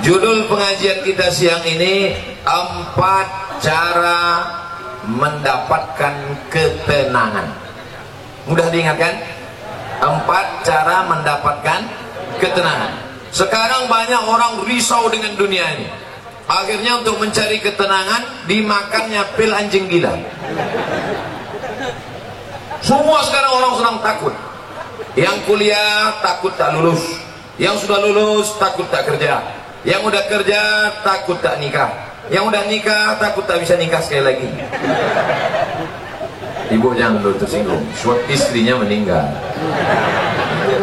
Judul pengajian kita siang ini 4 cara mendapatkan ketenangan. Mudah diingatkan? 4 cara mendapatkan ketenangan. Sekarang banyak orang risau dengan dunia ini. Akhirnya untuk mencari ketenangan dimakannya pil anjing gila. Semua sekarang orang sedang takut. Yang kuliah takut tak lulus, yang sudah lulus takut tak kerja, yang udah kerja takut tak nikah, yang udah nikah takut tak bisa nikah sekali lagi. Ibu jangan dulu tersinggung, suatu istrinya meninggal.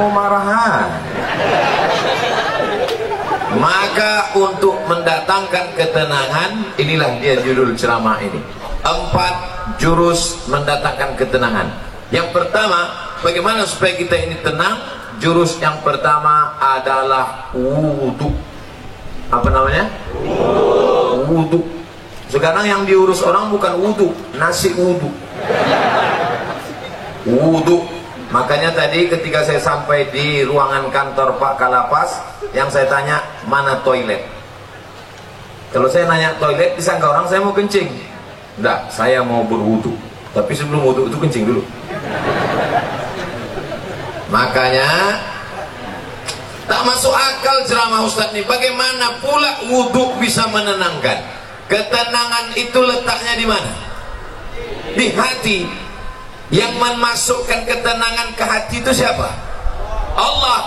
Mau marahan. Maka untuk mendatangkan ketenangan, inilah dia judul ceramah ini. 4 jurus mendatangkan ketenangan. Yang pertama, bagaimana supaya kita ini tenang? Jurus yang pertama adalah wudu. Apa namanya? Wudu. Sekarang yang diurus orang bukan wudu, nasi wudu. Wudu. Makanya tadi ketika saya sampai di ruangan kantor Pak Kalapas, yang saya tanya, mana toilet? Kalau saya nanya toilet, disangka orang saya mau kencing. Enggak, saya mau berwudu. Tapi sebelum wudu itu kencing dulu. Makanya tak masuk akal ceramah Ustaz ini. Bagaimana pula wudu bisa menenangkan? Ketenangan itu letaknya di mana? Di hati. Yang memasukkan ketenangan ke hati itu siapa? Allah.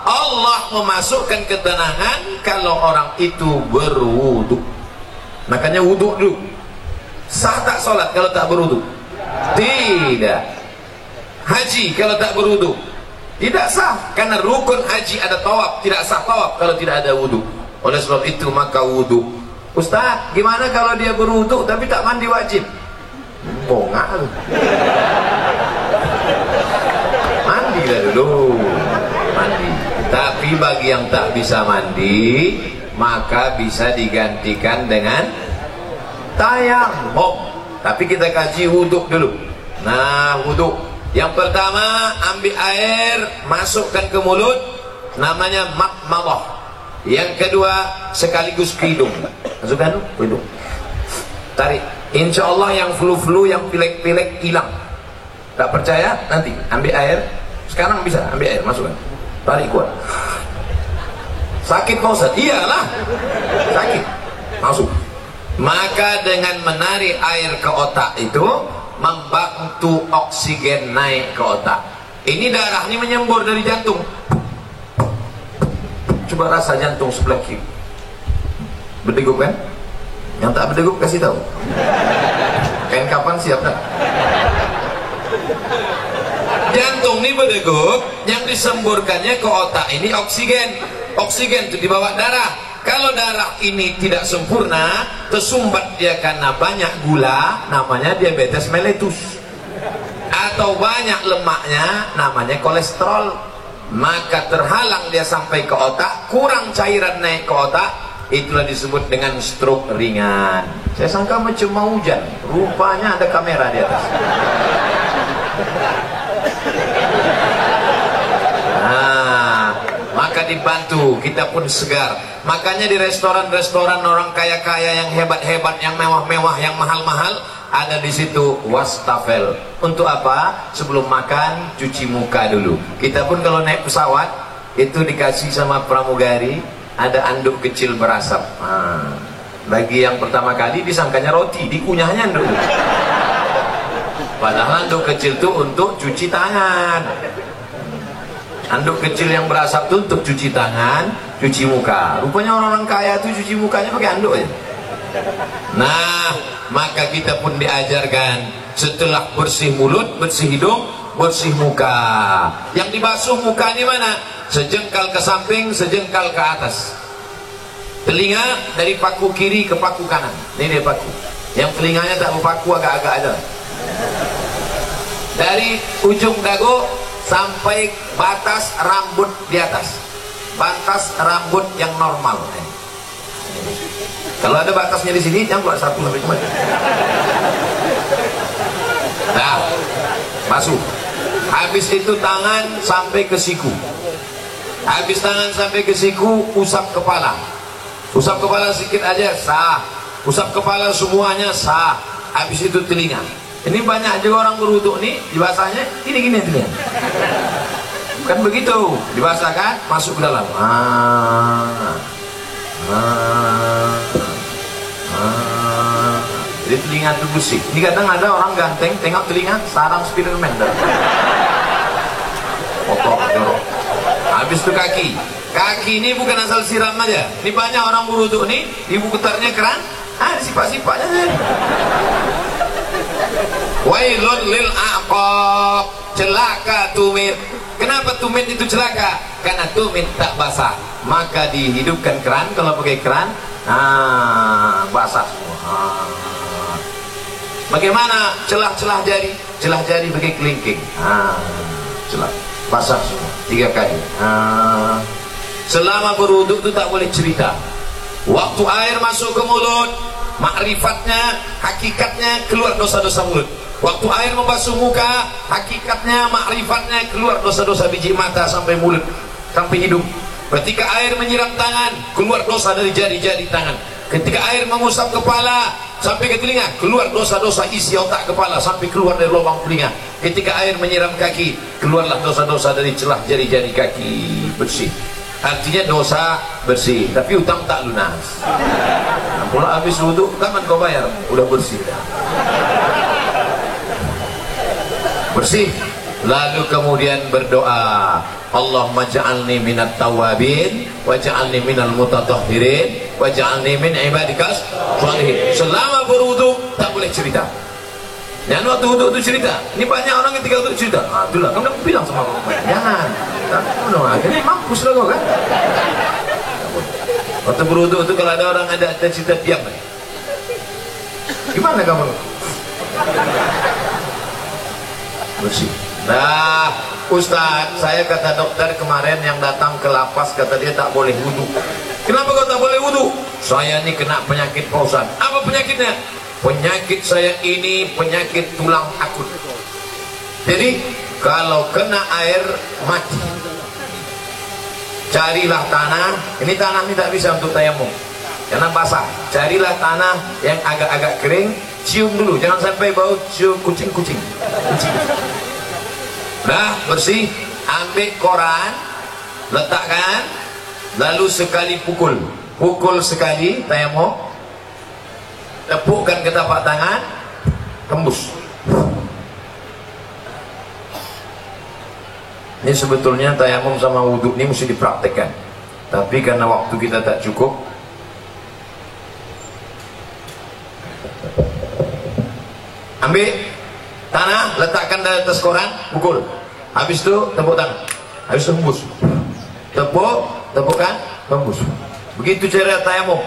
Allah memasukkan ketenangan kalau orang itu berwudu. Makanya wudu dulu. Sah tak sholat kalau tak berwudu? Tidak. Haji kalau tak berwudu? Tidak sah. Karena rukun haji ada tawaf, tidak sah tawaf kalau tidak ada wudu. Oleh sebab itu maka wudu. Ustaz, gimana kalau dia berwudu tapi tak mandi wajib? Bongak lu. Mandi lah dulu. Mandi. Tapi bagi yang tak bisa mandi, maka bisa digantikan dengan tayamum. Tapi kita kaji wudu dulu. Nah, wudu yang pertama, ambil air, masukkan ke mulut, namanya madmadah. Yang kedua, sekaligus ke hidung. Masukkan ke hidung, tarik. Insya Allah yang flu-flu, yang pilek-pilek hilang. Tak percaya? Nanti ambil air. Sekarang bisa ambil air, masukkan, tarik kuat. Sakit mau Ustaz? Iyalah, sakit. Masuk. Maka dengan menarik air ke otak itu membantu oksigen naik ke otak. Ini darah ini menyembur dari jantung. Coba rasa jantung sebelah kiri. Berdegup kan? Yang tak berdegup kasih tahu. Kain kapan siap tak? Jantung ini berdegup, yang disemburkannya ke otak ini oksigen. Oksigen itu dibawa darah. Kalau darah ini tidak sempurna, tersumbat dia karena banyak gula, namanya diabetes mellitus. Atau banyak lemaknya, namanya kolesterol. Maka terhalang dia sampai ke otak, kurang cairan naik ke otak, itulah disebut dengan stroke ringan. Saya sangka macam mau hujan, rupanya ada kamera di atas. Maka dibantu, kita pun segar. Makanya di restoran-restoran orang kaya-kaya yang hebat-hebat, yang mewah-mewah, yang mahal-mahal, ada di situ wastafel. Untuk apa? Sebelum makan cuci muka dulu. Kita pun kalau naik pesawat itu dikasih sama pramugari ada anduk kecil berasap. Bagi yang pertama kali disangkanya roti, dikunyahnya dulu. Padahal anduk kecil itu untuk cuci tangan. Anduk kecil yang berasap itu untuk cuci tangan, cuci muka. Rupanya orang-orang kaya itu cuci mukanya pakai anduk aja. Nah, maka kita pun diajarkan setelah bersih mulut, bersih hidung, bersih muka. Yang dibasuh muka di mana? Sejengkal ke samping, sejengkal ke atas. Telinga dari paku kiri ke paku kanan. Ini dia paku. Yang telinganya tak berpaku, agak-agak aja. Dari ujung dagu sampai batas rambut di atas. Batas rambut yang normal. Kalau ada batasnya di sini, yang keluar 1 sampai kemana? Nah, basuh. Habis itu tangan sampai ke siku. Habis tangan sampai ke siku, usap kepala. Usap kepala sedikit aja sah, usap kepala semuanya sah. Habis itu telinga. Ini banyak juga orang berwudu nih dibasahnya gini telinga. Kan begitu, dibasahkan masuk ke dalam. Jadi telinga itu bersih. Ini kadang ada orang ganteng tengok telinga sarang Spiderman. Kotor, jorok. Habis itu kaki. Kaki ini bukan asal siram aja. Ini banyak orang berwudu nih, ibu putarnya keran, sifat-sifatnya. Wailun lil aqab, celaka tumit. Kenapa tumit itu celaka? Karena tumit tak basah. Maka dihidupkan keran, kalau pakai keran, basah semua. Bagaimana celah-celah jari? Celah jari pakai kelingking. Celah, basah semua 3 kali. Selama berwudu itu tak boleh cerita. Waktu air masuk ke mulut, makrifatnya, hakikatnya keluar dosa-dosa mulut. Waktu air membasuh muka, hakikatnya, makrifatnya keluar dosa-dosa biji mata sampai mulut, sampai hidung. Ketika air menyiram tangan, keluar dosa dari jari-jari tangan. Ketika air mengusap kepala sampai ke telinga, keluar dosa-dosa isi otak kepala sampai keluar dari lubang telinga. Ketika air menyiram kaki, keluarlah dosa-dosa dari celah jari-jari kaki, bersih. Artinya dosa bersih, tapi utang tak lunas. Pula habis wudu, kapan kau bayar? Udah bersih. Bersih. Lalu kemudian berdoa, Allahumma ja'alni minat tawabin waj'alni minal mutatahhirin waj'alni min ibadikas sholihin. Selama berwudu tak boleh cerita. Dan waktu wudu itu cerita. Ini banyak orang ketika wudu cerita. Itulah kamu bilang sama aku, jangan. Akhirnya mampus lah kau kan. Waktu berwudu itu kalau ada orang ada cerita diam. Gimana kamu? Bersih. Nah, Ustaz, saya kata dokter kemarin yang datang ke lapas, kata dia tak boleh wudu. Kenapa kau tak boleh wudu? Saya ini kena penyakit Pak Ustaz. Apa penyakitnya? Penyakit saya ini penyakit tulang akut. Jadi kalau kena air mati, carilah tanah. Ini tanah ini tak bisa untuk tayamum karena basah. Carilah tanah yang agak-agak kering, cium dulu, jangan sampai bau cium kucing-kucing. Dah bersih, ambil koran, letakkan, lalu sekali pukul sekali tayamum, tepukkan ke tapak tangan, tembus. Ini sebetulnya tayamum sama wudhu ini mesti dipraktekkan, tapi karena waktu kita tak cukup, ambil tanah, letakkan di atas koran, pukul. Habis itu tepuk tangan, habis itu hembus. Tepukkan, hembus. Begitu cara tayamum.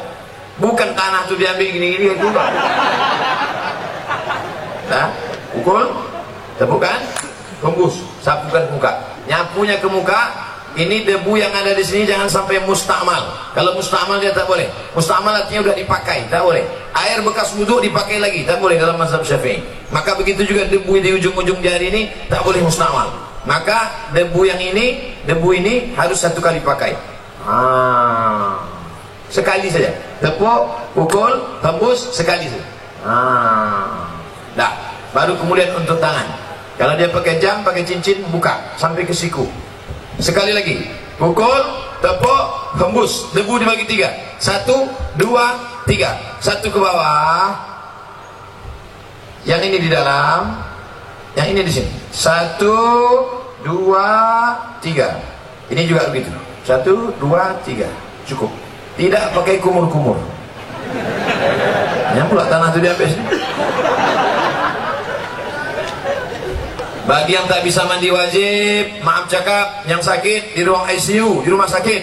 Bukan tanah itu diambil gini-gini juga. Nah, pukul, tepukkan, hembus, sapukan muka. Nyapunya ke muka, ini debu yang ada di sini jangan sampai mustakmal. Kalau mustakmal dia tak boleh. Mustakmal artinya udah dipakai, tak boleh. Air bekas wudhu dipakai lagi, tak boleh dalam mazhab Syafi'i. Maka begitu juga debu di ujung-ujung jari ini tak boleh mustakmal. Maka debu ini harus 1 kali pakai. Sekali saja. Tepuk, pukul, hembus, sekali saja. Dah. Baru kemudian untuk tangan. Kalau dia pakai jam, pakai cincin, buka sampai ke siku. Sekali lagi, pukul, tepuk, hembus. Debu dibagi 3. 1, 2, 3. 1 ke bawah. Yang ini di dalam. Yang ini di sini. 1, 2, 3. Ini juga begitu. 1, 2, 3. Cukup. Tidak pakai kumur-kumur. Yang pula tanah itu diambil sini. Bagi yang tak bisa mandi wajib, maaf cakap, yang sakit di ruang ICU, di rumah sakit,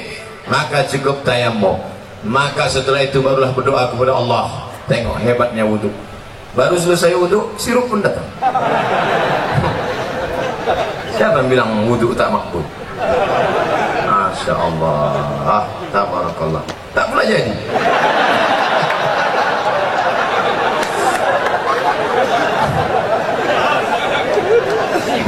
maka cukup tayamum. Maka setelah itu barulah berdoa kepada Allah. Tengok hebatnya wudhu. Baru selesai wudhu, sirup pun datang. Siapa yang bilang wudhu tak makbul? Masya Allah, tabarakallah. Tak pula jadi.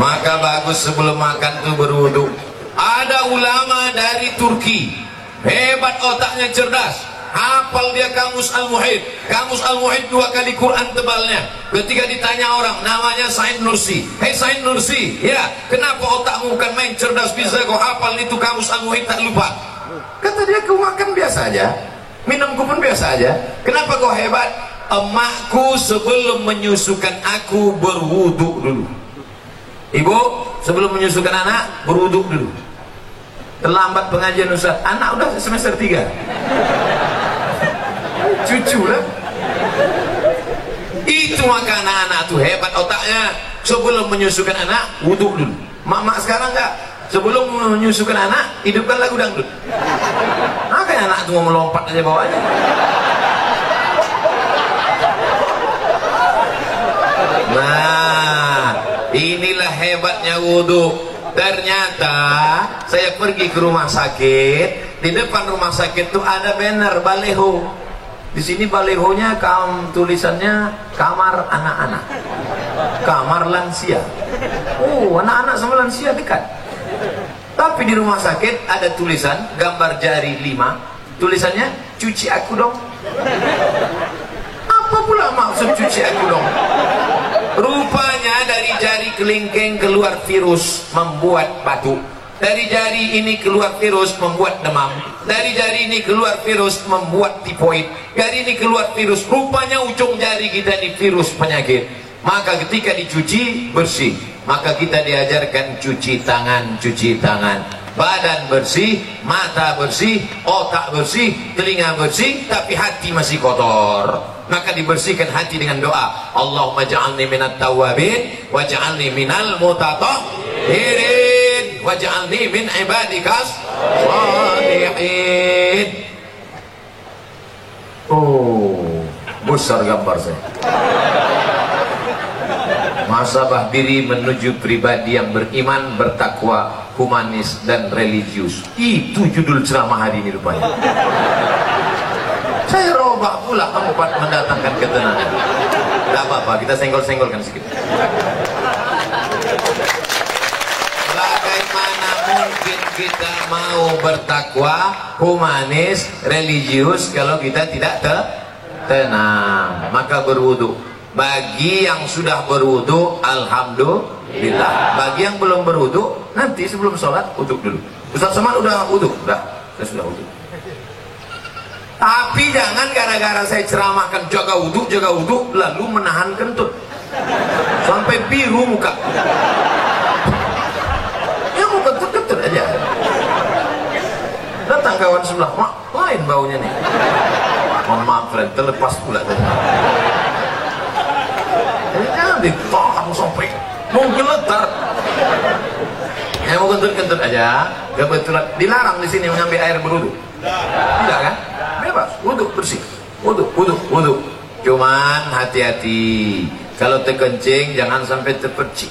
Maka bagus sebelum makan tuh berwudu. Ada ulama dari Turki, hebat, otaknya cerdas. hafal dia Kamus Al-Muhit. Kamus Al-Muhit 2 kali Quran tebalnya. Ketika ditanya orang, namanya Said Nursi, hei Said Nursi, ya kenapa otakmu bukan main cerdas, bisa kau hafal itu Kamus Al-Muhit tak lupa? Kata dia, kau makan biasa aja, minumku pun biasa aja, kenapa kau hebat? Emakku sebelum menyusukan aku berwudu dulu. Ibu sebelum menyusukan anak berwudu dulu. Terlambat pengajian Ustaz, anak udah semester 3. Cucu lah. Itu maka anak-anak tuh hebat otaknya. Sebelum menyusukan anak wudu dulu. Mak-mak sekarang enggak, sebelum menyusukan anak hidupkan lagu dangdut. Makanya anak tuh mau melompat aja bawahnya. Nah, inilah hebatnya wudu. Ternyata saya pergi ke rumah sakit, di depan rumah sakit tuh ada banner baleho. Di sini balehonya tulisannya kamar anak-anak, kamar lansia. Oh, anak-anak sama lansia dekat. Tapi di rumah sakit ada tulisan gambar jari 5, tulisannya cuci aku dong. Apa pula maksud cuci aku dong? Rupanya dari jari kelingking keluar virus membuat batuk. Dari jari ini keluar virus membuat demam. Dari jari ini keluar virus membuat tifoid. Dari ini keluar virus. Rupanya ujung jari kita ini virus penyakit. Maka ketika dicuci bersih. Maka kita diajarkan cuci tangan, cuci tangan. Badan bersih, mata bersih, otak bersih, telinga bersih, tapi hati masih kotor. Maka dibersihkan hati dengan doa. Allahumma ja'alni minat tawabin waj'alni minal mutatahhirin waj'alni min ibadikas shalihin. Oh, besar gambar saya. Muhasabah diri menuju pribadi yang beriman, bertakwa, humanis dan religius. Itu judul ceramah hari ini rupanya. Saya robah pula kamu mendatangkan ketenangan. Tidak apa-apa, kita senggol-senggolkan sedikit. Bagaimana mungkin kita mau bertakwa, humanis, religius kalau kita tidak tenang? Maka berwudu. Bagi yang sudah berwudu, alhamdulillah. Bagi yang belum berwudu, nanti sebelum sholat wudu dulu. Ustaz Somad udah wudu? Udah, saya sudah wudu. Tapi jangan gara-gara saya ceramahkan jaga wudu lalu menahan kentut sampai biru muka. Ya mau kentut-kentut aja. Datang kawan sebelah, mak lain baunya nih. Mohon maaf friend, terlepas pula tadi. Jangan ditahan sampai mau geletar. Ya mau kentut-kentut aja. Kebetulan dilarang di sini mengambil air berwudu. Tidak kan? Bebas, wudu bersih, wudu. Cuman hati-hati, kalau terkencing jangan sampai terpercik.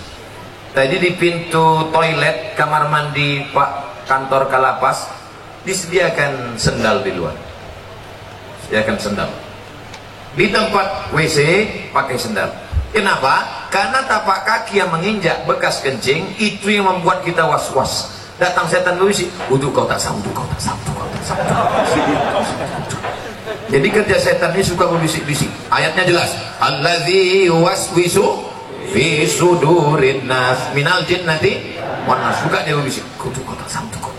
Tadi di pintu toilet kamar mandi Pak kantor Kalapas disediakan sendal di luar, sediakan sendal. Di tempat WC pakai sendal. Kenapa? Karena tapak kaki yang menginjak bekas kencing itu yang membuat kita was-was. Datang setan berbisik, wudu kau tak sanggup, kau tak sanggup. Jadi kerja setan ini suka berbisik-bisik. Ayatnya jelas, allazi waswisu fi sudurin nas minal jinnati wan nas. Suka dia berbisik, kau tak sanggup.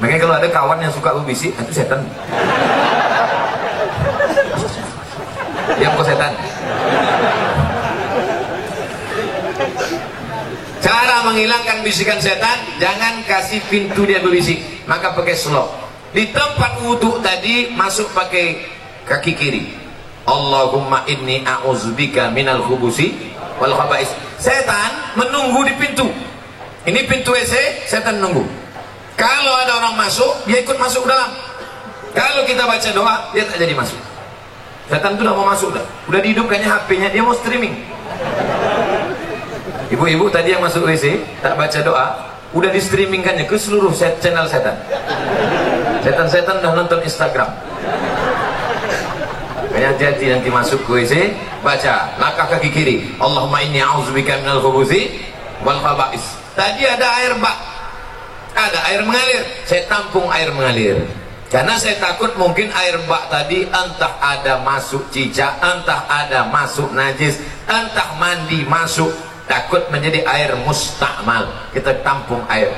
Makanya kalau ada kawan yang suka berbisik, itu setan. Diam kau setan. Cara menghilangkan bisikan setan, jangan kasih pintu dia berbisik, maka pakai slop. Di tempat wudhu tadi masuk pakai kaki kiri. Allahumma inni a'udzubika minal khubusi wal khaba'is. Setan menunggu di pintu. Ini pintu WC, setan nunggu. Kalau ada orang masuk, dia ikut masuk dalam. Kalau kita baca doa, dia tak jadi masuk. Setan itu udah mau masuk dah. Udah dihidupkannya HP-nya, dia mau streaming. Ibu-ibu tadi yang masuk WC tak baca doa, udah di streamingkannya ke seluruh channel setan. Setan-setan udah nonton Instagram. Hati-hati nanti masuk ke WC, baca langkah kaki kiri. Allahumma inni a'udzubika minal khubuthi wal khaba'is. Tadi ada air bak, ada air mengalir, saya tampung air mengalir. Karena saya takut mungkin air bak tadi entah ada masuk cicak, entah ada masuk najis, entah mandi masuk, takut menjadi air mustakmal. Kita tampung air.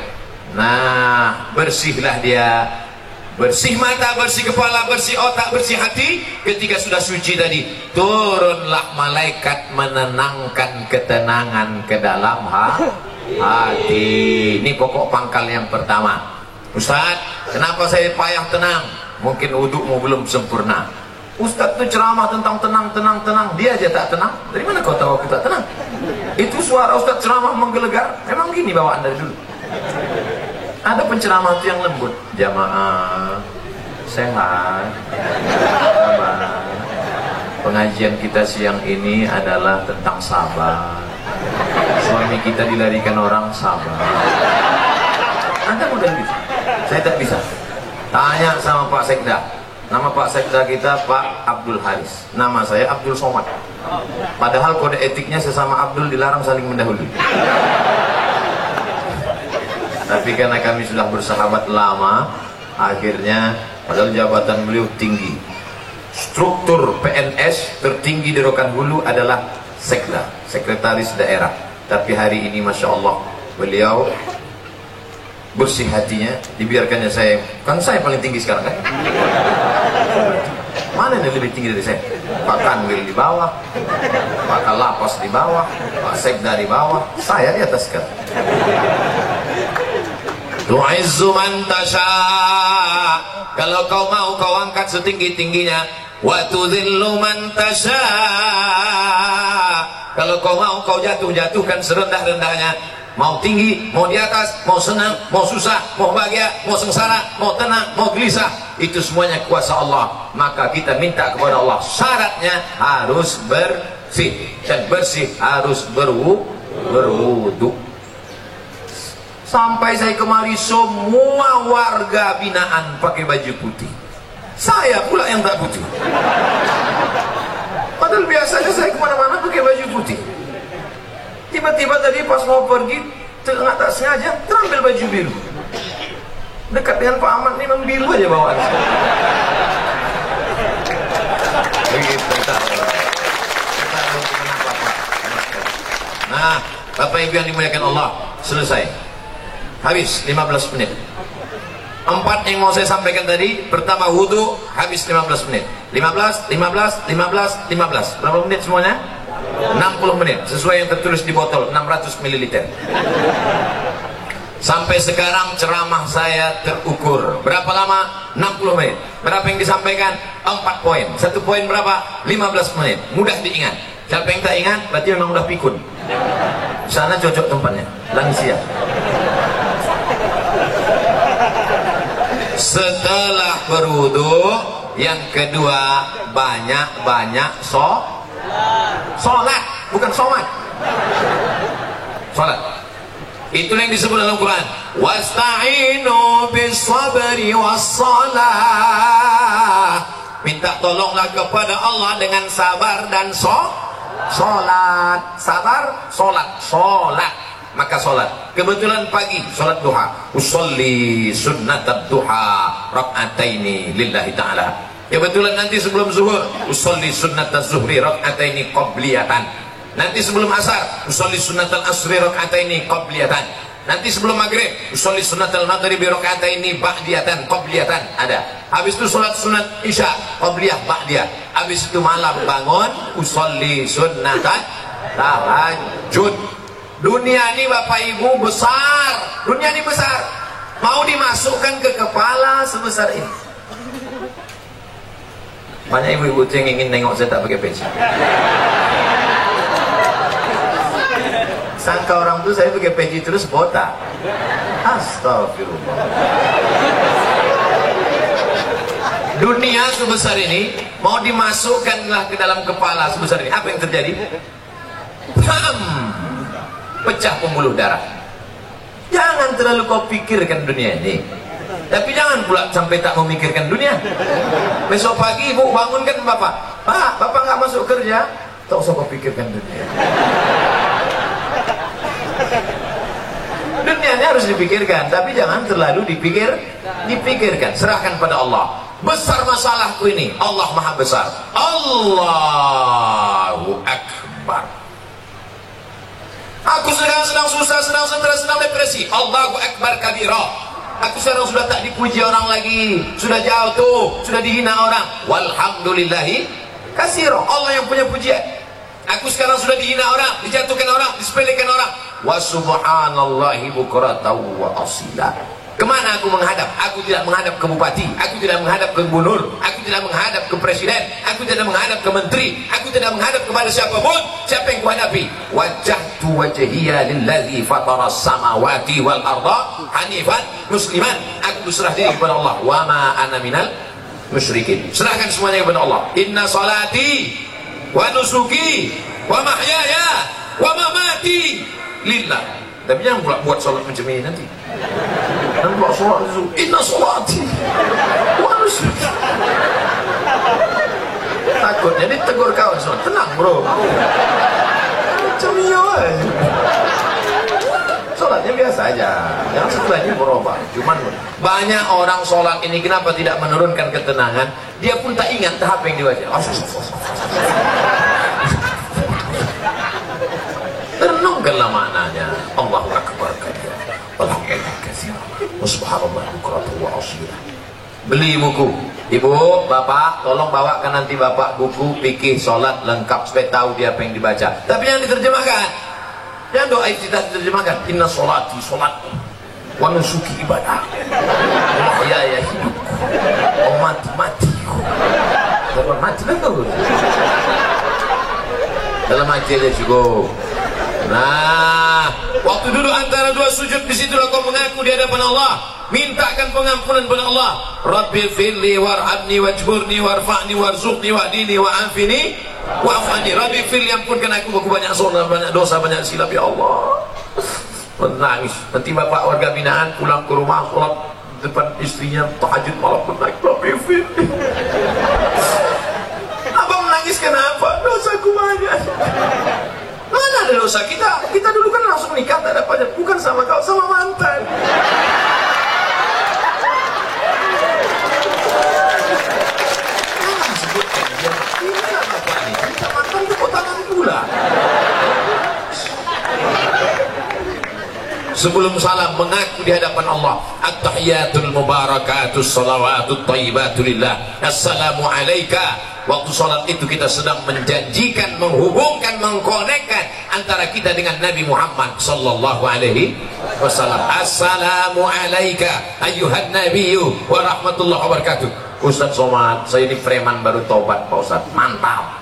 Nah, bersihlah dia. Bersih mata, bersih kepala, bersih otak, bersih hati. Ketika sudah suci tadi, turunlah malaikat menenangkan ketenangan ke dalam hati. Ini pokok pangkal yang pertama. Ustaz, kenapa saya payah tenang? Mungkin wudukmu belum sempurna. Ustaz itu ceramah tentang tenang. Dia aja tak tenang. Dari mana kau tahu aku tak tenang? Itu suara Ustaz ceramah menggelegar. Memang gini bawaan dari dulu. Ada penceramah itu yang lembut. Jamaah sehat, sabar. Pengajian kita siang ini adalah tentang sabar. Suami kita dilarikan orang, sabar. Anda mudah bisa. Saya tak bisa. Tanya sama Pak Sekda. Nama Pak Sekda kita Pak Abdul Haris. Nama saya Abdul Somad. Padahal kode etiknya sesama Abdul dilarang saling mendahului. Tapi karena kami sudah bersahabat lama, akhirnya padahal jabatan beliau tinggi. Struktur PNS tertinggi di Rokan Hulu adalah Sekda, Sekretaris Daerah. Tapi hari ini Masya Allah, beliau bersih hatinya, dibiarkannya saya, kan saya paling tinggi sekarang kan? Mana yang lebih tinggi dari saya? Pak Kanwil di bawah, Pak Kalapas di bawah, Pak Sekda di bawah, saya di atas kan? Tu'izzu man tasha. Kalau kau mau kau angkat setinggi-tingginya. Wa tudhillu man tasha. Kalau kau mau kau jatuhkan serendah-rendahnya. Mau tinggi, mau di atas, mau senang, mau susah, mau bahagia, mau sengsara, mau tenang, mau gelisah, itu semuanya kuasa Allah. Maka kita minta kepada Allah, syaratnya harus bersih, dan bersih harus berwudu. Sampai saya kemari semua warga binaan pakai baju putih. Saya pula yang tak putih. Padahal biasanya saya kemana-mana pakai baju putih. Tiba-tiba tadi pas mau pergi, tak sengaja terambil baju biru. Dekat dengan Pak Ahmad ini memang biru aja bawaan. Begitu. Nah, Bapak Ibu yang dimuliakan Allah, selesai. Habis 15 menit. 4 yang mau saya sampaikan tadi. Pertama wudu, habis 15 menit. 15. Berapa menit semuanya? 60 menit. Sesuai yang tertulis di botol, 600 ml. Sampai sekarang ceramah saya terukur. Berapa lama? 60 menit. Berapa yang disampaikan? 4 poin. 1 poin berapa? 15 menit. Mudah diingat. Siapa yang tak ingat? Berarti memang udah pikun. Sana cocok tempatnya. Lansia. Setelah berwudu, yang kedua banyak-banyak sholat, bukan sholat. Sholat. Itu yang disebut dalam Quran. Wasta'inu bis sabri was salah. Minta tolonglah kepada Allah dengan sabar dan sholat. Sabar, sholat. Maka sholat. Kebetulan pagi sholat duha. Usolli sunnatat duha rak'ataini lillahi ta'ala. Kebetulan nanti sebelum zuhur usolli sunnatat zuhri rak'ataini qabliyatan. Nanti sebelum asar usolli sunnatal asri rak'ataini qabliyatan. Nanti sebelum maghrib usolli sunnatal maghribi rak'ataini ba'diyatan qabliyatan. Ada. Habis itu sholat sunat isya qabliyah ba'diyah. Habis itu malam bangun usolli sunnatan tahajud. Dunia ini Bapak Ibu besar. Dunia ini besar. Mau dimasukkan ke kepala sebesar ini. Banyak ibu-ibu yang ingin nengok saya tak pakai peci. Sangka orang tuh saya pakai peci terus botak. Astagfirullah. Dunia sebesar ini mau dimasukkanlah ke dalam kepala sebesar ini. Apa yang terjadi? Bam! Pecah pembuluh darah. Jangan terlalu kau pikirkan dunia ini. Tapi jangan pula sampai tak memikirkan dunia. Besok pagi ibu bangunkan bapak. Pak, bapak nggak masuk kerja. Tak usah kau pikirkan dunia. Dunia Niatnya harus dipikirkan, tapi jangan terlalu dipikirkan. Serahkan pada Allah. Besar masalahku ini, Allah Maha Besar. Allahu Akbar. Aku sedang susah, sedang stres, sedang depresi. Allahu Akbar kabira. Aku sekarang sudah tak dipuji orang lagi, sudah jauh tuh, sudah dihina orang. Walhamdulillahi katsira. Allah yang punya pujian. Aku sekarang sudah dihina orang, dijatuhkan orang, disepelekan orang. Wa subhanallahi bukratan wa asila. Kemana aku menghadap? Aku tidak menghadap ke bupati, aku tidak menghadap ke gubernur, aku tidak menghadap ke presiden, aku tidak menghadap ke menteri, aku tidak menghadap kepada siapapun. Siapa yang kuhadapi? Wajjahtu wajhiya lillazi fataras samawati wal arda hanifan musliman. Aku berserah diri kepada Allah. Wa ma ana minal musyrikin. Serahkan semuanya kepada Allah. Inna salati wa nusuki wa mahyaya wa mamati lillah. Tapi jangan pula buat salat macam ini nanti. Dan buat salat itu inna salati wa nusuki. Takutnya ditegur kawan semua. Tenang bro. Macam ini aja. Salatnya biasa aja. Jangan sebelahnya berubah. Cuman banyak orang salat ini kenapa tidak menurunkan ketenangan? Dia pun tak ingat tahap yang dibaca. Renungkanlah maknanya. Allahu Akbar kabira. Alhamdulillah katsira. Subhanallah bukratan wa asila. Beli buku. Ibu, bapak, tolong bawakan nanti bapak buku fikih salat lengkap supaya tahu dia apa yang dibaca. Tapi yang diterjemahkan. Yang doa kita diterjemahkan. Inna salati salatku wa nusuki ibadah. Ya hidupku. Oh matiku. Dalam mati betul. Dalam mati aja cukup. Nah, waktu duduk antara dua sujud, disitulah kau mengaku di hadapan Allah, mintakan pengampunan pada Allah. Rabbi firli warhamni wajburni warfa'ni warzuqni wahdini wa'afini wa'afani. Rabbi firli, ampunkan aku banyak salah, banyak dosa, banyak silap ya Allah. Menangis. Nanti bapak warga binaan pulang ke rumah, sholat depan istrinya tahajud malam menangis. Rabbi firli. Abang menangis kenapa? Dosaku banyak. Mana ada dosa kita? Kita dulu kan langsung nikah, tak ada pajak. Bukan sama kau, sama mantan. Jangan sebutkan dia. Ini kan apa nih? Kita mantan tepuk tangan pula. Sebelum salam mengaku di hadapan Allah. At-tahiyatul mubarakatus salawatut thayyibatul lillah. Assalamu alayka. Waktu sholat itu kita sedang menjanjikan, menghubungkan, mengkonekkan antara kita dengan Nabi Muhammad sallallahu alaihi wasallam. Assalamu alayka ayyuhan nabiyyu wa rahmatullahi wa barakatuh. Ustaz Somad, saya ini preman baru tobat Pak Ustaz. Mantap.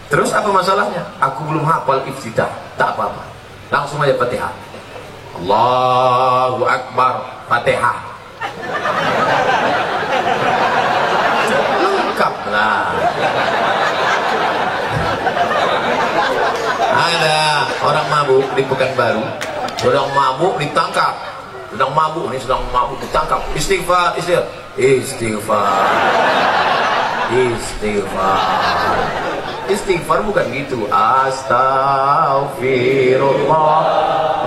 Terus apa masalahnya? Aku belum hafal iftitah. Tak apa-apa. Langsung aja Fatihah. Allahu Akbar, Fatihah. Lah. Ada orang mabuk di Pekanbaru, sedang mabuk ditangkap, sedang mabuk ditangkap. Istighfar. Istighfar bukan gitu. Astaghfirullah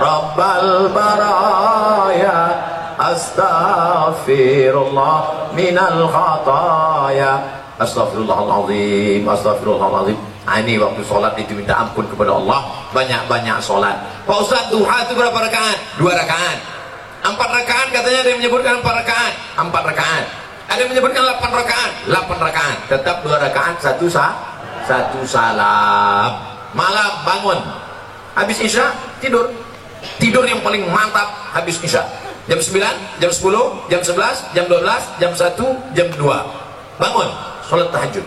Rabbal baraya, astaghfirullah minal khataya. Astagfirullahaladzim, astagfirullahaladzim. Ini waktu sholat itu minta ampun kepada Allah. Banyak-banyak sholat. Pak Ustaz, duha itu berapa rakaat? 2 rakaat. 4 rakaat katanya ada yang menyebutkan 4 rakaat. 4 rakaat. Ada yang menyebutkan 8 rakaat. 8 rakaat. Tetap 2 rakaat, satu salam. Malam bangun. Habis isya tidur. Tidur yang paling mantap habis isya. Jam 9, jam 10, jam 11, jam 12, jam 1, jam 2. Bangun. Sholat tahajud,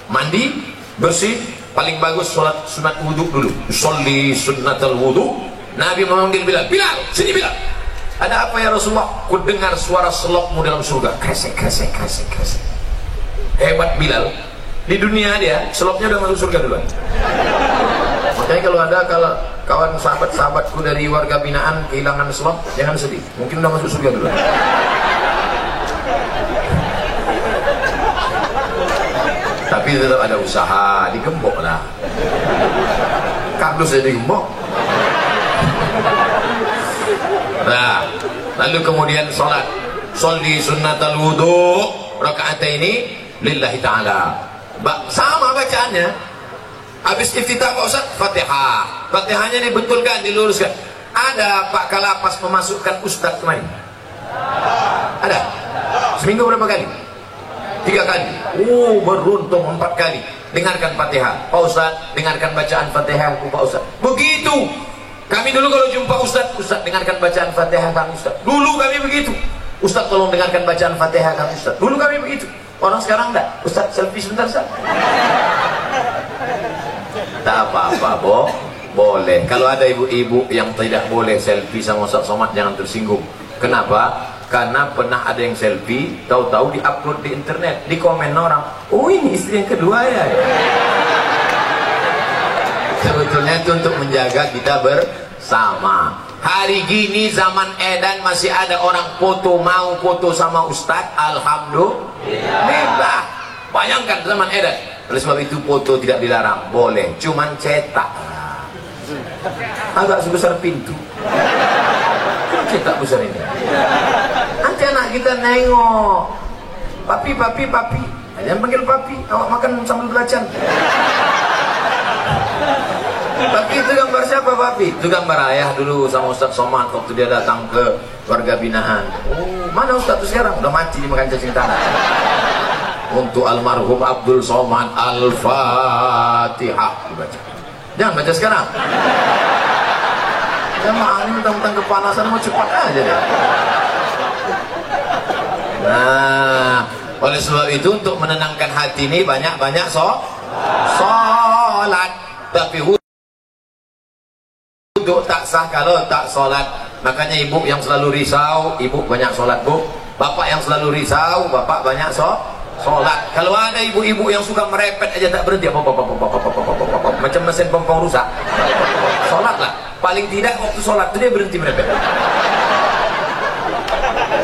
mandi, bersih, paling bagus sholat sunat wudhu dulu. Sholli sunnatal wudhu. Nabi memanggil Bilal, Bilal, sini Bilal. Ada apa ya Rasulullah? Ku dengar suara selopmu dalam surga. Kresek. Hebat Bilal. Di dunia dia, selopnya udah masuk surga duluan. Makanya kalau ada kawan sahabat-sahabatku dari warga binaan kehilangan selop, jangan sedih. Mungkin udah masuk surga duluan. Tapi tetap ada usaha, digembok lah. Kardus saya digembok. Nah, lalu kemudian sholat, sholli sunnatal wudu rakaataini lillahi ta'ala. Sama bacaannya. Habis iftitah Pak Ustaz, Fatihah. Fatihahnya dibetulkan, diluruskan. Ada Pak Kalapas memasukkan Ustaz kemarin? Ada? Seminggu berapa kali? 3 kali. Beruntung 4 kali. Dengarkan Fatihah. Pak Ustaz, dengarkan bacaan Fatihah Pak Ustaz. Begitu. Kami dulu kalau jumpa Ustaz, Ustaz dengarkan bacaan Fatihah kami Ustaz. Dulu kami begitu. Ustaz tolong dengarkan bacaan Fatihah kami Ustaz. Dulu kami begitu. Orang sekarang enggak. Ustaz selfie sebentar Ustaz. Tak apa-apa, boleh. Kalau ada ibu-ibu yang tidak boleh selfie sama Ustaz Somad, jangan tersinggung. Kenapa? Karena pernah ada yang selfie, tahu-tahu di-upload di internet, di komen orang, oh ini istri yang kedua ya. Sebetulnya itu untuk menjaga kita bersama. Hari gini zaman edan masih ada orang mau foto sama Ustadz, alhamdulillah. Bayangkan zaman edan. Oleh sebab itu foto tidak dilarang, boleh, cuman cetak. Agak sebesar pintu. Cetak besar ini. Nanti anak kita nengok, papi. Jangan panggil papi, awak makan sambil belacan. Papi itu gambar siapa papi? Itu gambar ayah dulu sama Ustaz Somad waktu dia datang ke warga binaan. Mana Ustaz itu sekarang? Udah mati dimakan cacing tanah. Untuk almarhum Abdul Somad Al-Fatihah dibaca. Jangan baca sekarang. Jamaah ini mentang-mentang kepanasan mau cepat aja deh. Nah, oleh sebab itu untuk menenangkan hati ini banyak-banyak sholat. Tapi wudhu tak sah kalau tak sholat. Makanya ibu yang selalu risau, ibu banyak sholat bu. Bapak yang selalu risau, bapak banyak sholat. Kalau ada ibu-ibu yang suka merepet aja tak berhenti, macam mesin pompong rusak. Sholatlah. Paling tidak waktu sholat itu dia berhenti merepet.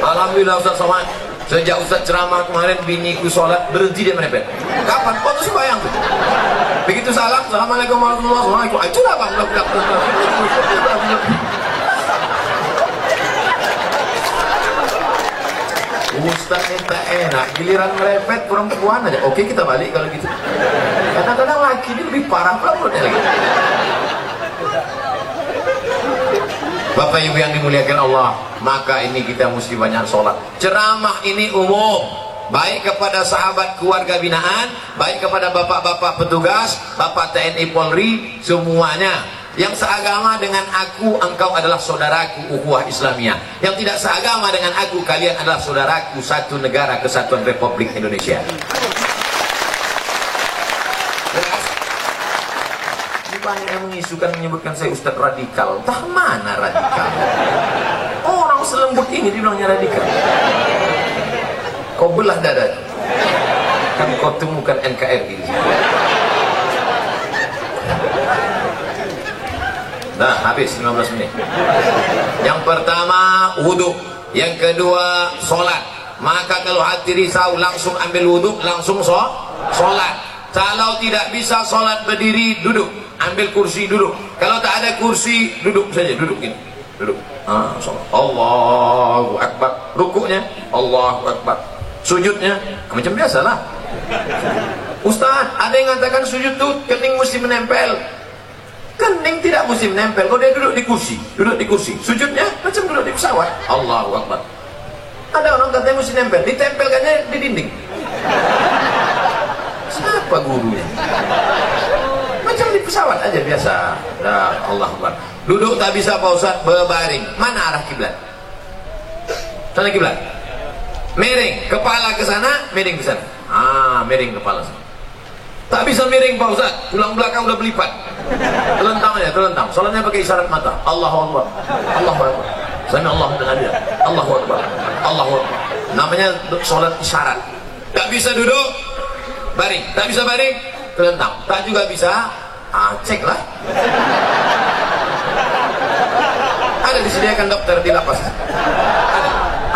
Alhamdulillah Ustaz Somad, sejak Ustaz ceramah kemarin biniku sholat berhenti dia merepet. Kapan? Waktu sembahyang tuh. Begitu salam, assalamualaikum warahmatullahi wabarakatuh. Itulah bang. Ustaz tak enak, giliran merepet perempuan aja. Oke kita balik kalau gitu. Kadang-kadang laki ini lebih parah perempuannya lagi. Bapak Ibu yang dimuliakan Allah, maka ini kita mesti banyak sholat. Ceramah ini umum, baik kepada sahabat keluarga binaan, baik kepada bapak-bapak petugas, bapak TNI Polri, semuanya. Yang seagama dengan aku, engkau adalah saudaraku, ukhuwah Islamiyah. Yang tidak seagama dengan aku, kalian adalah saudaraku, satu negara kesatuan Republik Indonesia. Banyak yang mengisukan menyebutkan saya Ustadz radikal. Entah mana radikal. Orang selembut ini dibilangnya radikal. Kau belah dada. Kan kau temukan NKRI. Nah, habis 15 menit. Yang pertama wudhu, yang kedua sholat. Maka kalau hati risau langsung ambil wudhu, langsung sholat. Kalau tidak bisa sholat berdiri, duduk. Ambil kursi, duduk. Kalau tak ada kursi, duduk saja, duduk ini. Duduk. Allahu Akbar. Rukuknya Allahu Akbar. Sujudnya macam biasalah. Ustaz, ada yang mengatakan sujud tuh kening mesti menempel. Kening tidak mesti menempel. Kalau dia duduk di kursi, duduk di kursi. Sujudnya macam duduk di pesawat. Allahu Akbar. Ada orang katanya mesti nempel, ditempelkannya di dinding. Siapa gurunya? Macam di pesawat aja biasa. Nah, Allah Akbar. Duduk tak bisa Pak Ustaz, berbaring. Mana arah kiblat? Sana kiblat. Miring, kepala ke sana, miring ke sana. Miring kepala sana. Tak bisa miring Pak Ustaz, tulang belakang udah berlipat. Telentang aja, telentang. Soalnya pakai isyarat mata. Allahu Akbar. Allahu Akbar. Sami Allahu liman hamidah. Allahu Akbar. Allahu Akbar. Namanya salat isyarat. Tak bisa duduk, baring. Tak bisa baring, telentang. Tak juga bisa, ceklah. Ada disediakan dokter di lapas. Ada.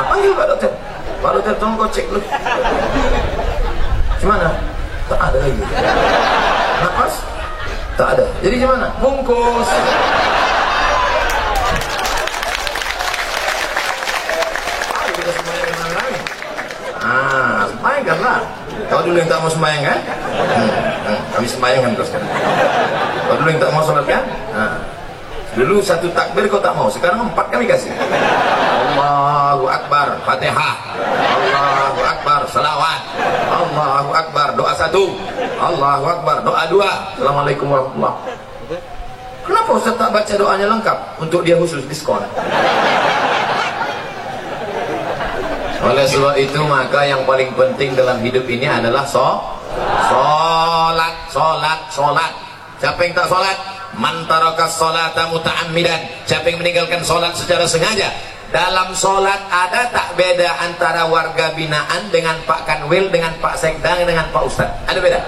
Panggil Pak Dokter. Pak Dokter tolong kau cek dulu. Gimana? Tak ada lagi. Napas? Tak ada. Jadi gimana? Bungkus. Kau dulu yang tak mau sembahyang kan? Kami sembahyang kan terus kan. Kau dulu yang tak mau sholat kan? Dulu satu takbir kau tak mau, sekarang 4 kami kasih. Allahu Akbar, Fatihah. Allahu Akbar, salawat. Allahu Akbar, doa 1. Allahu Akbar, doa 2. Assalamualaikum warahmatullahi. Kenapa Ustaz tak baca doanya lengkap? Untuk dia khusus diskon. Oleh sebab itu maka yang paling penting dalam hidup ini adalah sholat. Siapa yang tak sholat? Man taraka sholata muta'ammidan. Siapa yang meninggalkan sholat secara sengaja? Dalam sholat ada tak beda antara warga binaan dengan Pak Kanwil, dengan Pak Sekda, dengan Pak Ustadz? Ada beda?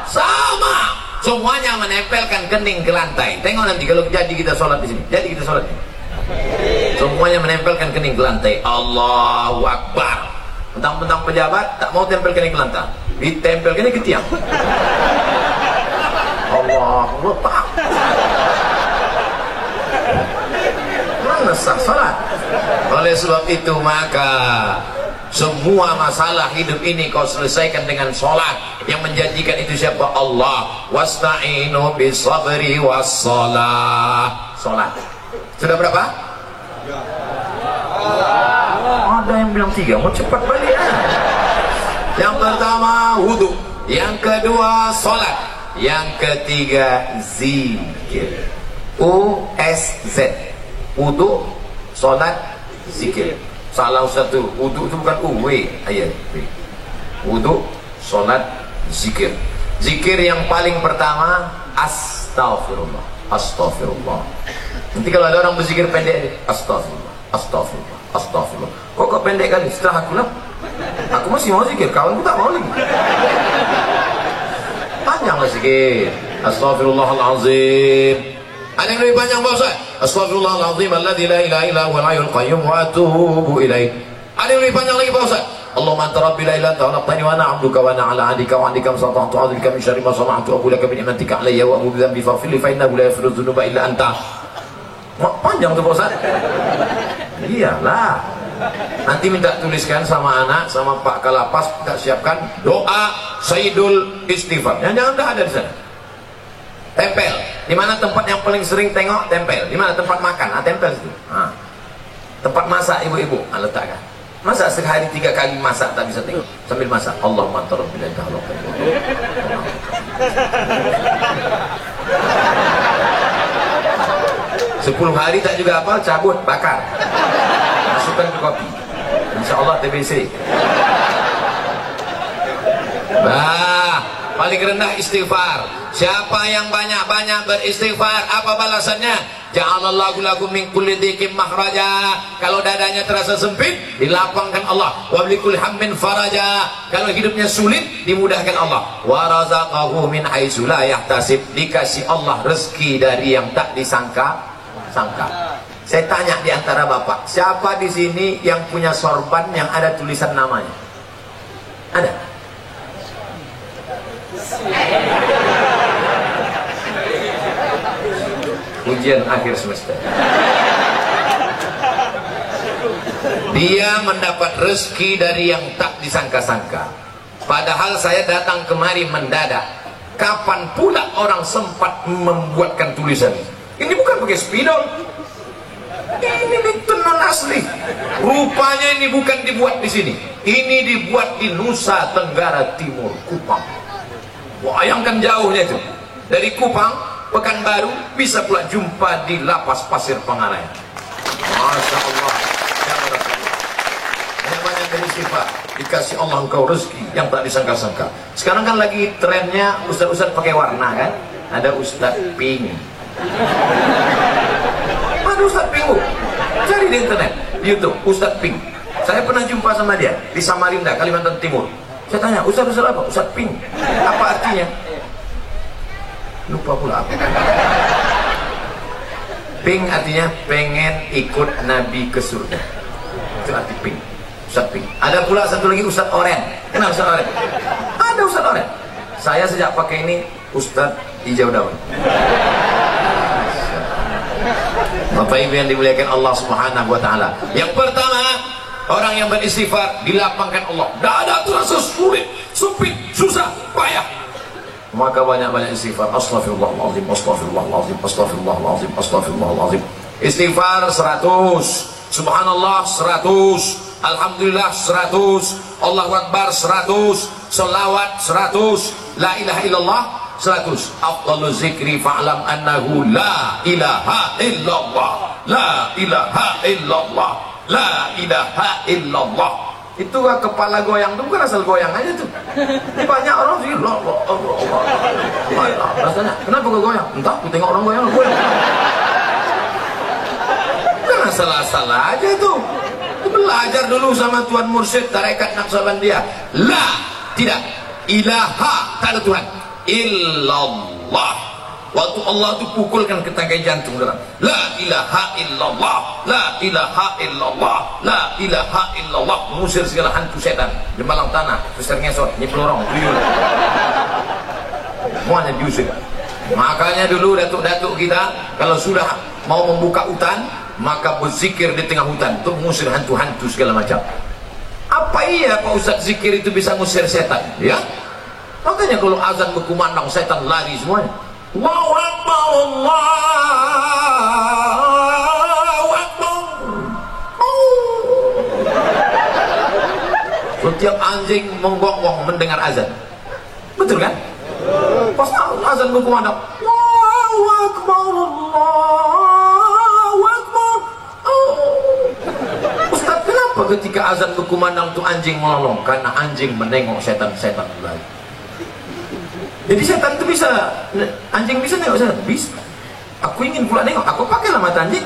Sama. Semuanya menempelkan kening ke lantai. Tengok nanti kalau jadi kita sholat di sini. Jadi kita sholat ini. Semuanya menempelkan kening ke lantai. Allahu Akbar. Mentang-mentang pejabat tak mau tempel kening ke lantai, ditempel kening ke tiang. Allahu Akbar. Mana sah salat? Oleh sebab itu maka semua masalah hidup ini kau selesaikan dengan sholat. Yang menjanjikan itu siapa? Allah. Wasta'inu bisabri wassalah. Sholat. Sudah berapa? Ada yang bilang 3. Mau cepat balik ya. Yang pertama wudu, yang kedua sholat, yang ketiga zikir. USZ. Wudu, sholat, zikir. Salah satu. Wudu itu bukan UW. Ayat. Wudu, sholat, zikir. Zikir yang paling pertama astagfirullah. Astagfirullah. Nanti kalau ada orang berzikir pendek, astagfirullah, astagfirullah, astagfirullah. Kok pendek kali? Setelah aku lah, aku masih mau zikir, kawanku tak mau lagi. Panjanglah zikir. Astagfirullahalazim. Ada yang lebih panjang Pak Ustaz? Astagfirullahalazim alladzi la ilaha illa huwal hayyul qayyum wa atubu ilaih. Ada yang lebih panjang lagi Pak Ustaz? Allahumma anta rabbi la ilaha illa anta khalaqtani wa ana 'abduka wa ana 'ala 'ahdika wa 'indika masata'tu a'udzu bika min syarri ma sana'tu aqulu laka bi ni'matika 'alayya wa a'udzu bi faghfir li fa innahu la yaghfiru dzunuba illa anta. Panjang tuh Pak Ustaz. Iyalah. Nanti minta tuliskan sama anak, sama Pak Kalapas, kita siapkan doa Sayyidul Istighfar. Jangan dah ada di sana. Tempel. Di mana tempat yang paling sering tengok? Tempel. Di mana tempat makan? Tempel situ. Tempat masak ibu-ibu, letakkan. Masa sehari 3 kali masak tak bisa tengok? Sambil masak. Allahumma anta rabbi la ilaha illa anta. 10 hari tak juga apa, cabut, bakar, masukkan ke kopi, insyaallah TBC. Paling rendah istighfar. Siapa yang banyak-banyak beristighfar, apa balasannya? Ja'alallahu lakum min kulli dhiqin makhraja. Kalau dadanya terasa sempit, dilapangkan Allah. Wa bikulli hammin faraja. Kalau hidupnya sulit, dimudahkan Allah. Wa razaqahu min haitsu la yahtasib. Dikasih Allah rezeki dari yang tak disangka. Saya tanya di antara bapak, siapa di sini yang punya sorban yang ada tulisan namanya? Ada? Ujian akhir semester. Dia mendapat rezeki dari yang tak disangka-sangka. Padahal saya datang kemari mendadak. Kapan pula orang sempat membuatkan tulisan ini? Ini bukan pakai spidol. Ini tenun asli. Rupanya ini bukan dibuat di sini. Ini dibuat di Nusa Tenggara Timur, Kupang. Bayangkan jauhnya itu. Dari Kupang, Pekanbaru, bisa pula jumpa di Lapas Pasir Pengarayan. Masya Allah. Banyak-banyak dari sifat. Dikasih Allah engkau rezeki yang tak disangka-sangka. Sekarang kan lagi trennya ustaz-ustaz pakai warna kan. Ada Ustaz Pink. Ada Ustaz Pink. Cari di internet, di YouTube, Ustaz Pink. Saya pernah jumpa sama dia di Samarinda, Kalimantan Timur. Saya tanya, Ustaz apa? Ustaz Pink. Apa artinya? Lupa pula apa. Pink artinya pengen ikut Nabi ke surga. Itu arti Pink. Ustaz Pink. Ada pula satu lagi Ustaz Oren. Kenal Ustaz Oren? Ada Ustaz Oren. Saya sejak pakai ini Ustaz Hijau Daun. Bapak Ibu yang dimuliakan Allah Subhanahu wa taala. Yang pertama, Orang yang beristighfar dilapangkan Allah. Dada terasa sulit, sempit, susah, payah. Maka banyak-banyak istighfar. Astaghfirullahaladzim, astaghfirullahaladzim, astaghfirullahaladzim, astaghfirullahaladzim. Istighfar 100, subhanallah 100, alhamdulillah 100, Allahu Akbar 100, selawat 100, la ilaha illallah 100. Afdalu zikri fa'lam annahu la ilaha illallah, la ilaha illallah, la ilaha illallah. Itu kepala goyang itu bukan asal goyang aja tuh. Ini banyak orang sih rasanya. Kenapa kok goyang? Entah, aku tengok orang goyang. Bukan asal-asal aja tuh. Belajar dulu sama Tuan Mursyid tarekat Naqsabandiyah. La, tidak. Ilaha, tak ada Tuhan. Illallah. Waktu Allah itu pukulkan ke tangkai jantung dalam. La ilaha illallah, la ilaha illallah, la ilaha illallah. Mengusir segala hantu setan. Jembalang tanah, besar ngesot, ini pelorong, tuyul. Semuanya diusir. Makanya dulu datuk-datuk kita kalau sudah mau membuka hutan, maka berzikir di tengah hutan untuk mengusir hantu-hantu segala macam. Apa iya Pak Ustaz zikir itu bisa mengusir setan? Ya. Makanya kalau azan berkumandang setan lari semuanya. Allahu Akbar, Allahu Akbar. Setiap anjing menggonggong mendengar azan. Betul kan? Pas azan berkumandang, Allahu Akbar, Allahu Akbar. Ustaz, kenapa ketika azan berkumandang itu anjing melolong? Karena anjing menengok setan-setan lagi. Jadi setan itu bisa, anjing bisa nengok setan? Bisa. Aku ingin pula nengok, aku pakailah mata anjing.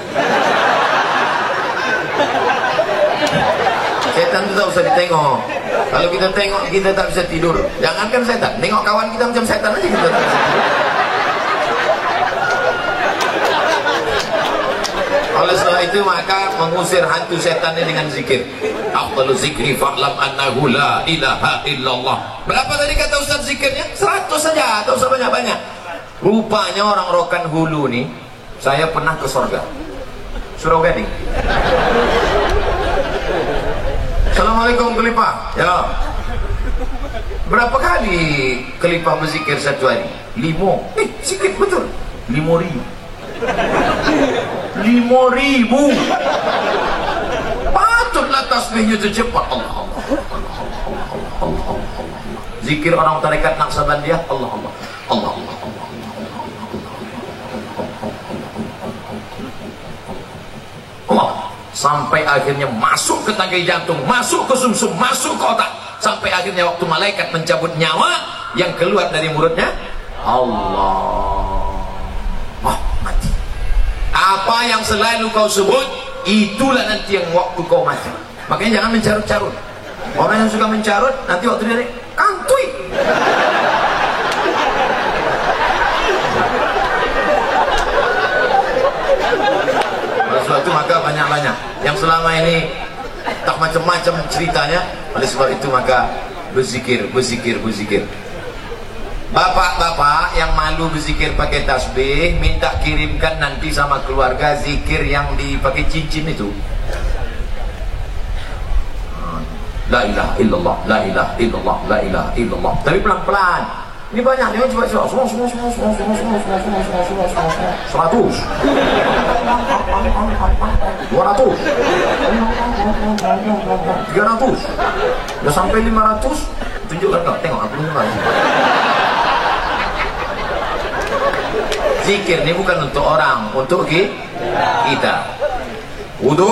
Setan itu tak usah ditengok. Kalau kita tengok, kita tak bisa tidur. Jangankan setan, nengok kawan kita macam setan aja kita tak bisa tidur. Oleh sebab itu maka mengusir hantu setan ini dengan zikir. Afdalu zikri fa'lam annahu la ilaha illallah. Berapa tadi kata Ustaz zikirnya? 100 saja, tak usah banyak-banyak. Rupanya orang Rokan Hulu nih, saya pernah ke sorga. Surau Gading. Assalamualaikum Kelipah. Ya. Berapa kali Kelipah berzikir satu hari? 5. Sikit betul. 5.000. 5.000. Patutlah tasbihnya itu cepat. Allah Allah Allah Allah Allah Allah. Zikir orang tarekat Naqsabandiyah, Allah Allah Allah Allah Allah. Allah sampai akhirnya masuk ke tangkai jantung, masuk ke sumsum, masuk ke otak, sampai akhirnya waktu malaikat mencabut nyawa, yang keluar dari mulutnya Allah. Mati. Apa yang selalu kau sebut, itulah nanti yang waktu kau mati. Makanya jangan mencarut-carut. Orang yang suka mencarut, nanti waktu dia kantui. Oleh sebab itu maka banyak-banyak yang selama ini tak macam-macam ceritanya. Oleh sebab itu maka berzikir, berzikir, berzikir. Bapak-bapak yang malu berzikir pakai tasbih, minta kirimkan nanti sama keluarga zikir yang dipakai cincin itu. La ilaha illallah, la ilaha illallah, la ilaha illallah. Tapi pelan-pelan. Ini banyak nih, coba semua 100. 200. 300. Udah sampai 500. Tunjukkan kau, tengok aku dengar. Zikir ini bukan untuk orang, untuk kita. Wudu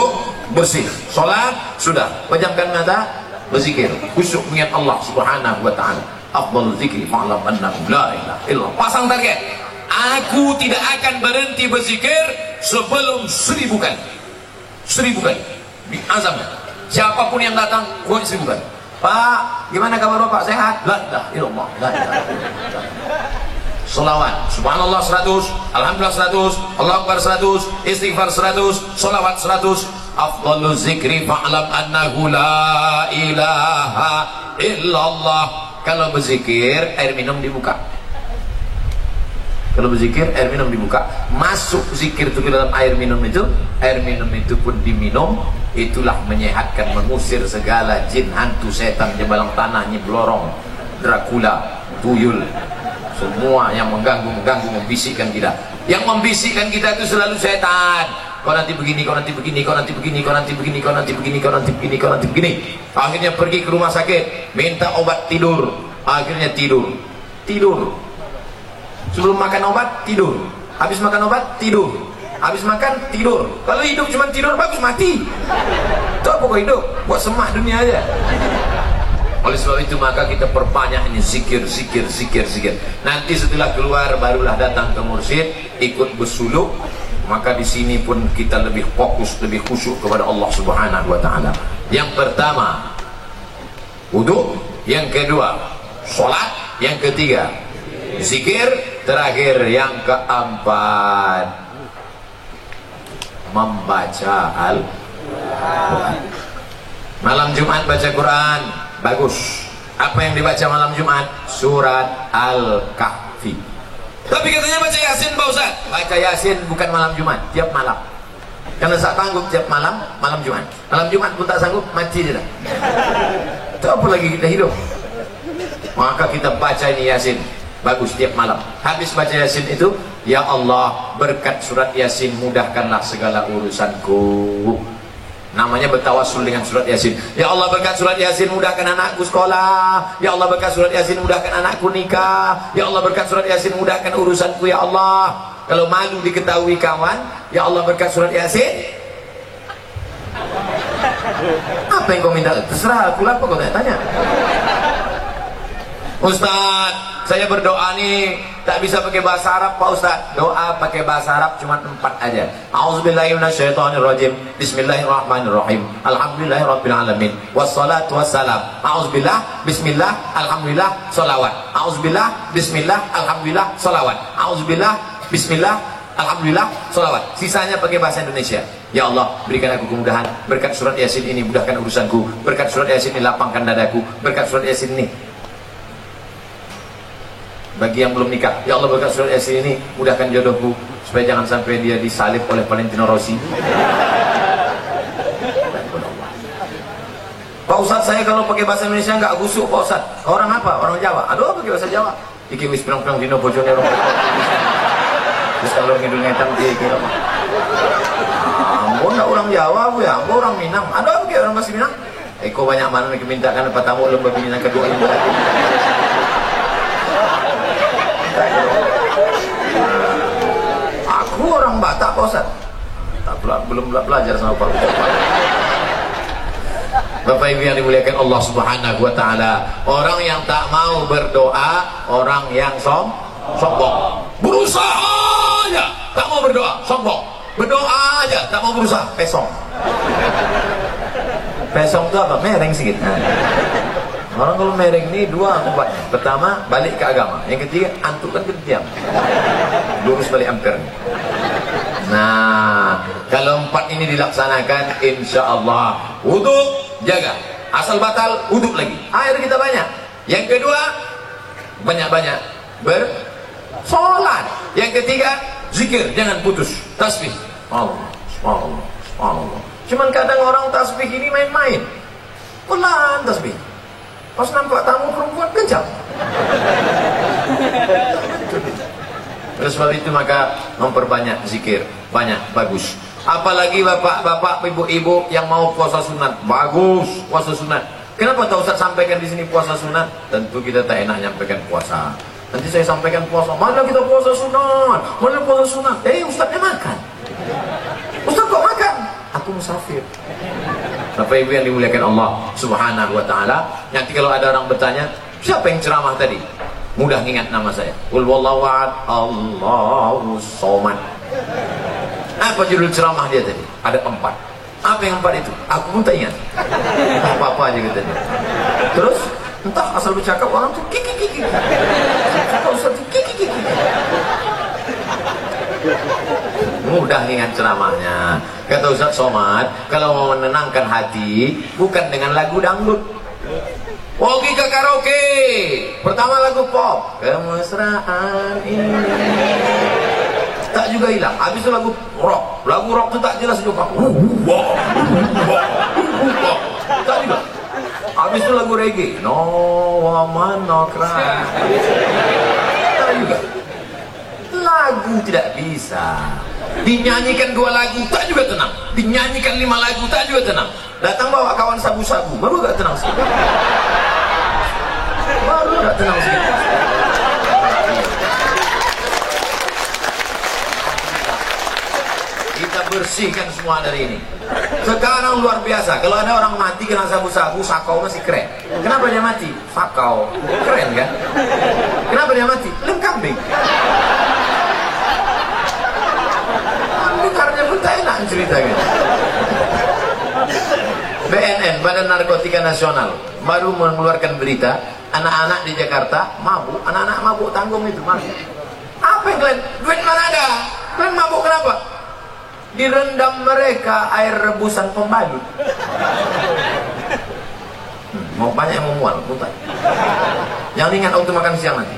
bersih, sholat sudah, pejamkan mata, berzikir, khusyuk mengingat Allah Subhanahu wa taala. Afdhalul zikri fa'lam annahu la ilaha illallah. Pasang target. Aku tidak akan berhenti berzikir sebelum 1000 kali. 1000 kali. Di azam. Siapapun yang datang, gua 1000 kali. Pak, gimana kabar Bapak? Sehat? La ilaha illallah, la ilaha illallah. Salawat, subhanallah 100, alhamdulillah 100, Allahu Akbar 100, istighfar 100, salawat 100. Afdhalu zikri fa'lam annahu la ilaha illallah. Kalau berzikir, air minum dibuka. Kalau berzikir, air minum dibuka. Masuk zikir itu ke dalam air minum itu pun diminum Itulah menyehatkan, mengusir segala jin, hantu, setan, jembalang tanah, nyi blorong, Dracula, tuyul, semua yang mengganggu, membisikkan kita. Yang membisikkan kita itu selalu setan. Kau nanti begini, kau nanti begini, kau nanti begini, kau nanti begini, kau nanti begini, kau nanti begini, kau nanti begini. Akhirnya pergi ke rumah sakit, minta obat tidur. Akhirnya tidur. Sebelum makan obat, tidur. Habis makan obat, tidur. Habis makan, tidur. Kalau hidup cuma tidur, bagus mati. Itu apa kau hidup? Buat semak dunia aja. Oleh sebab itu maka kita perbanyak ini zikir. Nanti setelah keluar barulah datang ke mursyid, ikut bersuluk. Maka di sini pun kita lebih fokus, lebih khusyuk kepada Allah Subhanahu wa taala. Yang pertama, wudu. Yang kedua, salat. Yang ketiga, zikir. Terakhir yang keempat, membaca Al-Quran. Malam Jumat baca Quran, bagus. Apa yang dibaca malam Jumat? Surat Al-Kahfi. Tapi katanya baca Yasin, Pak Ustaz. Baca Yasin bukan malam Jumat, tiap malam. Karena tak sanggup tiap malam, malam Jumat. Malam Jumat pun tak sanggup, mati dia. Itu apa lagi kita hidup? Maka kita baca ini Yasin, bagus tiap malam. Habis baca Yasin itu, ya Allah, berkat surat Yasin mudahkanlah segala urusanku. Namanya bertawassul dengan surat Yasin. Ya Allah, berkat surat Yasin mudahkan anakku sekolah. Ya Allah, berkat surat Yasin mudahkan anakku nikah. Ya Allah, berkat surat Yasin mudahkan urusanku ya Allah. Kalau malu diketahui kawan, ya Allah, berkat surat Yasin. Apa yang kau minta? Terserah aku lah, apa kau tanya. Ustaz, saya berdoa nih tak bisa pakai bahasa Arab Pak Ustaz. Doa pakai bahasa Arab cuma 4 aja. A'udzubillahi minasyaitonirrajim. Bismillahirrahmanirrahim. Alhamdulillahirabbil alamin. Wassalatu wassalam. A'udzubillah, bismillah, alhamdulillah, shalawat. A'udzubillah, bismillah, alhamdulillah, shalawat. A'udzubillah, bismillah, alhamdulillah, shalawat. Sisanya pakai bahasa Indonesia. Ya Allah, berikan aku kemudahan. Berkat surat Yasin ini mudahkan urusanku. Berkat surat Yasin ini lapangkan dadaku. Berkat surat Yasin ini, bagi yang belum nikah, ya Allah, berkat surat Yasin ini mudahkan jodohku, supaya jangan sampai dia disalib oleh Valentino Rossi. Pak Ustaz, saya kalau pakai bahasa Indonesia nggak khusyuk Pak Ustaz. Orang apa? Orang Jawa. Aduh, pakai bahasa Jawa. Iki wis pirang-pirang dino bojone orang. Terus kalau ngidul ngetam dia kira apa? Ampun, orang Jawa bu ya, ampun orang Minang. Aduh, pakai orang bahasa Minang. Kau banyak mana yang mintakan apa tamu lembah Minang kedua ini. Aku orang Batak Pak Ustaz. Belum belajar sama Pak Ustaz. Bapak Ibu yang dimuliakan Allah Subhanahu wa taala, orang yang tak mau berdoa, orang yang sombong. Berusaha aja tak mau berdoa, sombong. Berdoa aja tak mau berusaha, pesong. Pesong itu apa? Mereng sedikit. Orang kalau mereng ini 2 tempatnya. Pertama, balik ke agama. Yang ketiga, antuk kan diam. Lurus balik ampere. Nah, kalau 4 ini dilaksanakan, insya Allah wudu jaga. Asal batal, wudu lagi. Air kita banyak. Yang kedua, banyak-banyak bersolat. Yang ketiga, zikir, jangan putus. Tasbih. Allah, Allah, Allah. Cuman kadang orang tasbih ini main-main. Pelan tasbih. Pas nampak tamu perempuan kencang. Oleh sebab itu maka memperbanyak zikir, banyak, bagus. Apalagi bapak-bapak, ibu-ibu yang mau puasa sunat, bagus puasa sunat. Kenapa tak Ustaz sampaikan di sini puasa sunat? Tentu kita tak enak nyampaikan puasa. Nanti saya sampaikan puasa, mana kita puasa sunat? Mana puasa sunat? Ustaznya makan. Ustaz kok makan? Aku musafir. Bapak Ibu yang dimuliakan Allah Subhanahu wa taala, nanti kalau ada orang bertanya, siapa yang ceramah tadi? Mudah ingat nama saya. Qul wallahu ahad, Allahus somad. Apa judul ceramah dia tadi? Ada 4. Apa yang 4 itu? Aku pun tak ingat. Apa-apa aja katanya. Terus entah asal bercakap orang tuh kiki. Cakap Ustaz tuh kiki. Mudah ingat ceramahnya. Kata Ustaz Somad, kalau mau menenangkan hati bukan dengan lagu dangdut. Pergi ke karaoke. Pertama lagu pop, kemesraan ini. tak juga hilang. Habis itu lagu rock itu tak jelas juga. Tak juga. Habis itu lagu reggae, no woman no cry. Tak juga. Lagu tidak bisa. Dinyanyikan 2 lagu tak juga tenang. Dinyanyikan 5 lagu tak juga tenang. Datang bawa kawan sabu-sabu, baru gak tenang sedikit. Baru gak tenang sedikit. Kita bersihkan semua dari ini. Sekarang luar biasa. Kalau ada orang mati kena sabu-sabu, sakau masih keren. Kenapa dia mati? Sakau. Keren kan? Kenapa dia mati? Lem kambing. Dengarnya pun tak enak cerita gitu. BNN, Badan Narkotika Nasional, baru mengeluarkan berita anak-anak di Jakarta mabuk. Anak-anak mabuk tanggung itu mabuk. Apa yang kalian? Duit mana ada? Kalian mabuk kenapa? Direndam mereka air rebusan pembalut. Mau banyak yang memual, bukan? Yang ingat waktu makan siang nanti.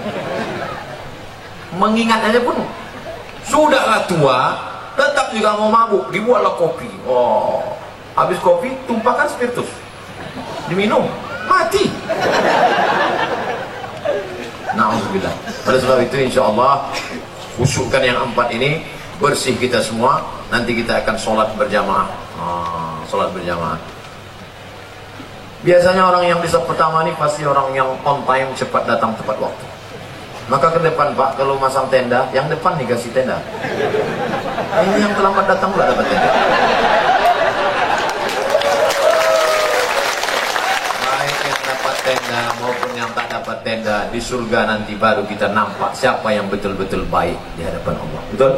Mengingat aja pun sudahlah tua, tetap juga mau mabuk. Dibuatlah kopi. Oh, habis kopi tumpahkan spiritus, diminum, mati. Nauzubillah. Pada sebab itu insya Allah khusyukkan yang 4 ini, bersih kita semua. Nanti kita akan sholat berjamaah. Sholat berjamaah. Biasanya orang yang di saf pertama ini pasti orang yang on time, cepat datang tepat waktu. Maka ke depan Pak, kalau masang tenda, yang depan nih kasih tenda. Ini yang terlambat datang nggak dapat tenda. Baik yang dapat tenda maupun yang tak dapat tenda, di surga nanti baru kita nampak siapa yang betul-betul baik di hadapan Allah. Betul?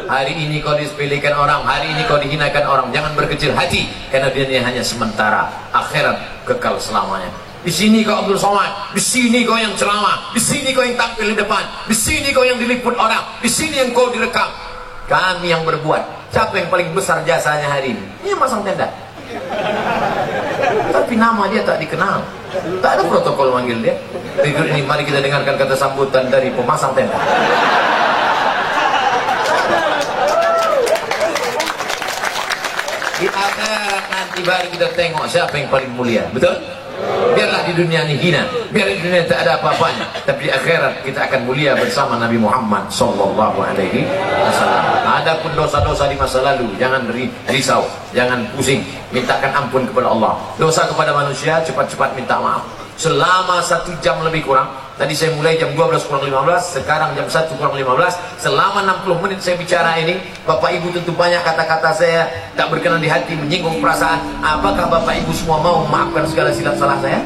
Hari ini kau disepelekan orang, hari ini kau dihinakan orang, jangan berkecil hati, karena dia hanya sementara, akhirat kekal selamanya. Di sini kau Abdul Somad, di sini kau yang ceramah, di sini kau yang tampil di depan, di sini kau yang diliput orang, di sini yang kau direkam. Kami yang berbuat. Siapa yang paling besar jasanya hari ini? Ini masang tenda. Tapi nama dia tak dikenal. Tak ada protokol manggil dia. Berikut ini mari kita dengarkan kata sambutan dari pemasang tenda. Di akhirat nanti baru kita tengok siapa yang paling mulia. Betul? Biarlah di dunia ini hina, biar di dunia tak ada apa-apanya, tapi di akhirat kita akan mulia bersama Nabi Muhammad sallallahu alaihi wasallam. Adapun dosa-dosa di masa lalu jangan risau, jangan pusing, mintakan ampun kepada Allah. Dosa kepada manusia cepat-cepat minta maaf. Selama 1 jam lebih kurang, tadi saya mulai jam 12 kurang 15, sekarang jam 1 kurang 15, selama 60 menit saya bicara ini, Bapak Ibu tentu banyak kata-kata saya tak berkenan di hati, menyinggung perasaan. Apakah Bapak Ibu semua mau memaafkan segala silap salah saya?